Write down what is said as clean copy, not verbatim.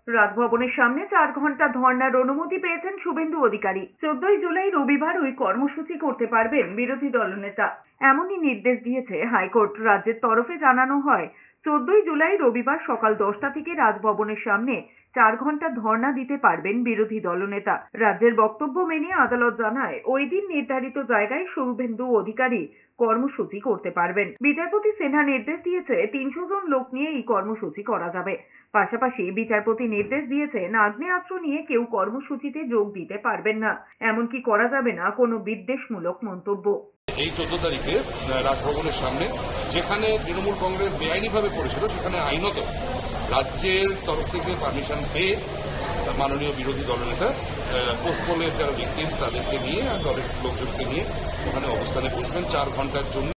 রাজভবনের সামনে 4 ঘন্টা ধর্নার অনুমতি পেয়েছেন শুভেন্দু অধিকারী। 14ই জুলাই রবিবার ওই কর্মসূচি করতে পারবেন বিরোধী দলনেতা, এমনই নির্দেশ দিয়েছে হাইকোর্ট। রাজ্যের তরফে জানানো হয়, 14ই জুলাই রবিবার সকাল 10টা থেকে রাজভবনের সামনে 4 ঘন্টা ধর্না দিতে পারবেন বিরোধী দলনেতা। রাজ্যের বক্তব্য মেনে আদালত জানায়, ওই দিন নির্ধারিত জায়গায় শুভেন্দু অধিকারী কর্মসূচি করতে পারবেন। বিচারপতি সিনহা নির্দেশ দিয়েছে 300 জন লোক নিয়ে এই কর্মসূচি করা যাবে। পাশাপাশি বিচারপতি নির্দেশ দিয়েছেন, আগ্নেয়াস্ত্র নিয়ে কেউ কর্মসূচিতে যোগ দিতে পারবেন না, এমনকি করা যাবে না কোনো বিদ্বেষমূলক মন্তব্য। এই 14 তারিখে রাজভবনের সামনে যেখানে তৃণমূল কংগ্রেস বেআইনিভাবে করেছিল, সেখানে আইনত রাজ্যের তরফ থেকে পারমিশন পেয়ে মাননীয় বিরোধী দলনেতা পোস্টপোলের যারা ভিকটিম তাদেরকে নিয়ে আর দলের লোকজনকে নিয়ে ওখানে অবস্থানে বসবেন 4 ঘন্টার জন্য।